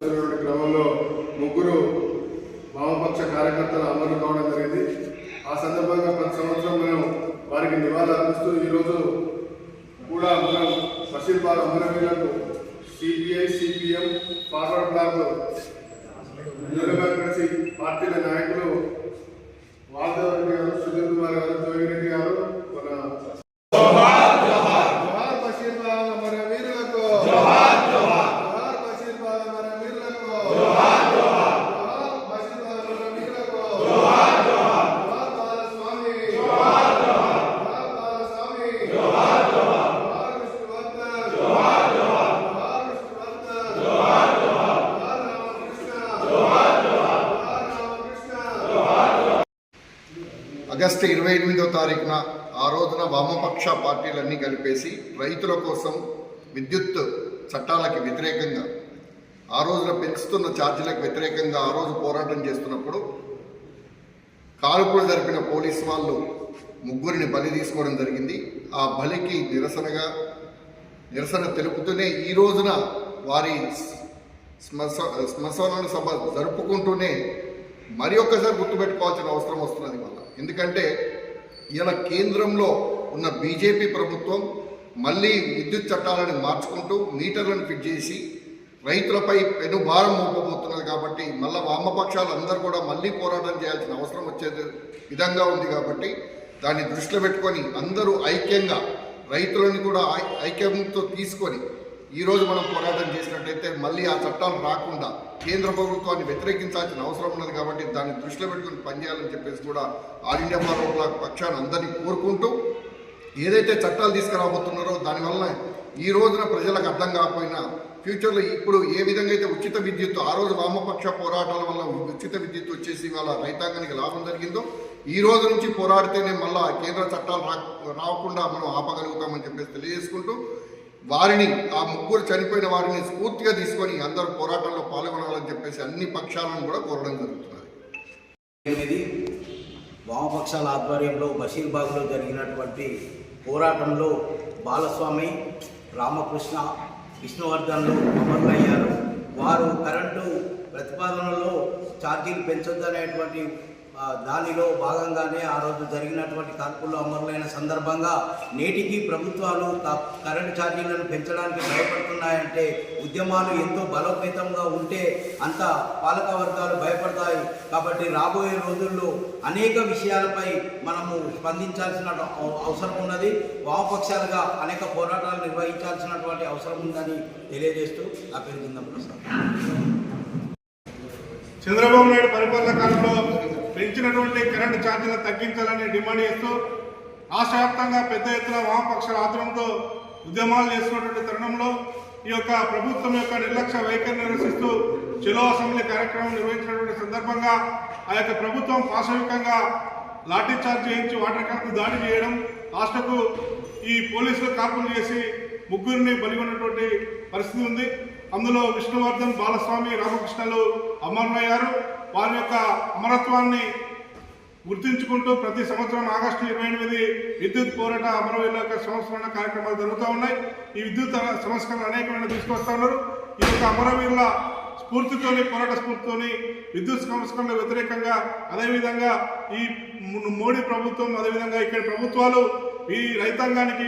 క్రమంలో ముగ్గురు వామపక్ష కార్యకర్తలు అమలు కావడం జరిగింది. ఆ సందర్భంగా ప్రతి సంవత్సరం మేము వారికి నివాళులు అర్పిస్తూ ఈరోజు కూడా మనం బషీర్బాగ్ అమరవీరులకు CPI CPM forward block new democracy పార్టీల నాయకులు వాల్దేవరెడ్డి గారు, సుధీర్ కుమార్ గారు, జోగిరెడ్డి గారు ఆగస్టు 28వ తారీఖున ఆ రోజున వామపక్ష పార్టీలన్నీ కలిపేసి రైతుల కోసం విద్యుత్ చట్టాలకు వ్యతిరేకంగా ఆ రోజున పెంచుతున్న ఛార్జీలకు వ్యతిరేకంగా ఆ రోజు పోరాటం చేస్తున్నప్పుడు కాల్పులు జరిపిన పోలీసు వాళ్ళు ముగ్గురిని బలి తీసుకోవడం జరిగింది. ఆ బలికి నిరసన తెలుపుతూనే ఈ రోజున వారి శ్మశాన సభ జరుపుకుంటూనే మరి ఒక్కసారి గుర్తుపెట్టుకోవాల్సిన అవసరం వస్తున్నది వల్ల. ఎందుకంటే ఇలా కేంద్రంలో ఉన్న బీజేపీ ప్రభుత్వం మళ్ళీ విద్యుత్ చట్టాలను మార్చుకుంటూ మీటర్లను ఫిట్ చేసి రైతులపై పెనుభారం మోపబోతున్నది. కాబట్టి మళ్ళీ వామపక్షాలు అందరూ కూడా మళ్ళీ పోరాటం చేయాల్సిన అవసరం వచ్చే విధంగా ఉంది. కాబట్టి దాన్ని దృష్టిలో పెట్టుకొని అందరూ ఐక్యంగా రైతులను కూడా ఐక్యంతో తీసుకొని ఈరోజు మనం పోరాటం చేసినట్టయితే మళ్ళీ ఆ చట్టాలు రాకుండా కేంద్ర ప్రభుత్వాన్ని వ్యతిరేకించాల్సిన అవసరం ఉన్నది. కాబట్టి దాన్ని దృష్టిలో పెట్టుకుని పనిచేయాలని చెప్పేసి కూడా ఆల్ ఇండియా ఫార్వర్డ్ బ్లాక్ పక్షాన్ని అందరినీ కోరుకుంటూ ఏదైతే చట్టాలు తీసుకురాబోతున్నారో దానివల్ల ఈ రోజున ప్రజలకు అర్థం కాకపోయినా ఫ్యూచర్లో ఇప్పుడు ఏ విధంగా అయితే ఉచిత విద్యుత్ ఆ రోజు వామపక్ష పోరాటాల వల్ల ఉచిత విద్యుత్ వచ్చేసి వాళ్ళ రైతాంగానికి లాభం జరిగిందో ఈ రోజు నుంచి పోరాడితేనే మళ్ళా కేంద్ర చట్టాలు రాకుండా మనం ఆపగలుగుతామని చెప్పేసి తెలియజేసుకుంటూ వారిని ఆ ముగ్గురు చనిపోయిన వారిని స్ఫూర్తిగా తీసుకొని అందరూ పోరాటంలో పాల్గొనాలని చెప్పేసి అన్ని పక్షాలను కూడా కోరడం జరుగుతున్నది. వామపక్షాల ఆధ్వర్యంలో బషీర్బాగ్లో జరిగినటువంటి పోరాటంలో బాలస్వామి, రామకృష్ణ, విష్ణువర్ధన్లు అమరులయ్యారు. వారు కరెంటు ప్రతిపాదనలో ఛార్జీలు పెంచొద్దనేటువంటి దానిలో భాగంగానే ఆ రోజు జరిగినటువంటి కాల్పుల్లో అమరులైన సందర్భంగా నేటికి ప్రభుత్వాలు కరెంటు ఛార్జీలను పెంచడానికి భయపడుతున్నాయంటే ఉద్యమాలు ఎంతో బలోపేతంగా ఉంటే అంత పాలక వర్గాలు భయపడతాయి. కాబట్టి రాబోయే రోజుల్లో అనేక విషయాలపై మనము స్పందించాల్సిన అవసరం ఉన్నది. వామపక్షాలుగా అనేక పోరాటాలు నిర్వహించాల్సినటువంటి అవసరం ఉందని తెలియజేస్తూ నా పేరు జిందం ప్రసాద్. చంద్రబాబు నాయుడు పరిపాలన కాలంలో పెంచినటువంటి కరెంటు ఛార్జీలను తగ్గించాలని డిమాండ్ చేస్తూ రాష్ట్ర వ్యాప్తంగా పెద్ద ఎత్తున వామపక్షాల ఆధ్వర్యంతో ఉద్యమాలు చేస్తున్నటువంటి తరుణంలో ఈ యొక్క ప్రభుత్వం యొక్క నిర్లక్ష్య వైఖరిని నిరసిస్తూ చెలో అసెంబ్లీ కార్యక్రమం నిర్వహించినటువంటి సందర్భంగా ఆ యొక్క ప్రభుత్వం పాశవికంగా లాఠీ చార్జ్ చేయించి వాటర్ క్యాన్లు దాడి చేయడం, రాష్ట్రకు ఈ పోలీసులు కాల్పులు చేసి ముగ్గురిని బలిగొన్నటువంటి పరిస్థితి ఉంది. అందులో విష్ణువర్ధన్, బాలస్వామి, రామకృష్ణలు అమరులయ్యారు. వారి యొక్క అమరత్వాన్ని గుర్తించుకుంటూ ప్రతి సంవత్సరం ఆగస్టు 28 విద్యుత్ పోరాట అమరవీరుల యొక్క సంస్కరణ కార్యక్రమాలు జరుగుతూ ఉన్నాయి. ఈ విద్యుత్ సంస్కరణలు అనేకమైన తీసుకొస్తా ఉన్నారు. ఈ యొక్క అమరవీరుల స్ఫూర్తితోని, పోరాట స్ఫూర్తితోని విద్యుత్ సంస్కరణల వ్యతిరేకంగా అదేవిధంగా ఈ మోడీ ప్రభుత్వం అదేవిధంగా ఇక్కడ ప్రభుత్వాలు ఈ రైతాంగానికి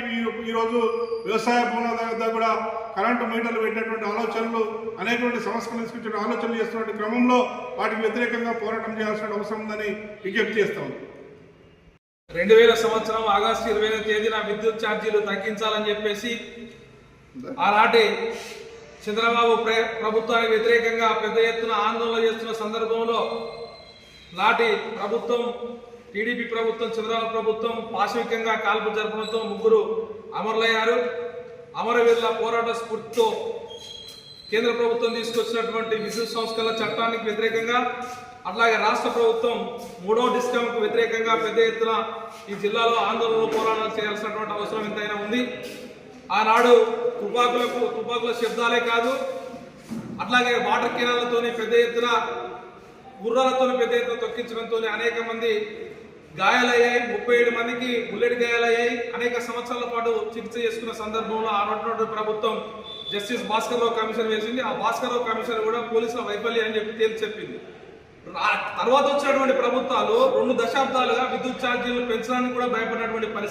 ఈరోజు వ్యవసాయ భూముల వద్ద కూడా కరెంటు మీటర్లు పెట్టినటువంటి ఆలోచనలు అనేకటువంటి సంస్కరణలు తీసుకొచ్చే ఆలోచనలు చేస్తున్న క్రమంలో వాటికి వ్యతిరేకంగా పోరాటం చేయాల్సిన అవసరం ఉందని విజ్ఞప్తి చేస్తాం. 2000 సంవత్సరం ఆగస్టు 20వ తేదీన విద్యుత్ ఛార్జీలు తగ్గించాలని చెప్పేసి ఆనాటి చంద్రబాబు ప్రభుత్వానికి వ్యతిరేకంగా పెద్ద ఎత్తున ఆందోళన చేస్తున్న సందర్భంలో నాటి ప్రభుత్వం టీడీపీ ప్రభుత్వం, చంద్రబాబు ప్రభుత్వం పాశవికంగా కాల్పు జరపడంతో ముగ్గురు అమరులయ్యారు. అమరవీరుల పోరాట స్ఫూర్తితో కేంద్ర ప్రభుత్వం తీసుకొచ్చినటువంటి విద్యుత్ సంస్కరణల చట్టానికి వ్యతిరేకంగా అట్లాగే రాష్ట్ర ప్రభుత్వం 3వ డిస్కౌంట్కు వ్యతిరేకంగా పెద్ద ఎత్తున ఈ జిల్లాలో ఆందోళనలు పోరాటాలు చేయాల్సినటువంటి అవసరం ఎంతైనా ఉంది. ఆనాడు తుపాకుల శబ్దాలే కాదు, అట్లాగే వాటర్ కెనాలతోని పెద్ద ఎత్తున గుర్రాలతో పెద్ద ఎత్తున తొక్కించడంతో అనేక మంది గాయాలయ్యాయి. 37 మందికి బుల్లెట్ గాయాలయ్యాయి. అనేక సంవత్సరాల పాటు చికిత్స చేసుకున్న సందర్భంలో ఆ ప్రభుత్వం జస్టిస్ భాస్కర్ రావు కమిషన్ వేసింది. ఆ భాస్కర్ రావు కమిషన్ కూడా పోలీసుల వైఫల్యం అని చెప్పి తేల్చి చెప్పింది. తర్వాత వచ్చినటువంటి ప్రభుత్వాలు 2 దశాబ్దాలుగా విద్యుత్ ఛార్జీలు పెంచడానికి కూడా భయపడినటువంటి పరిస్థితి.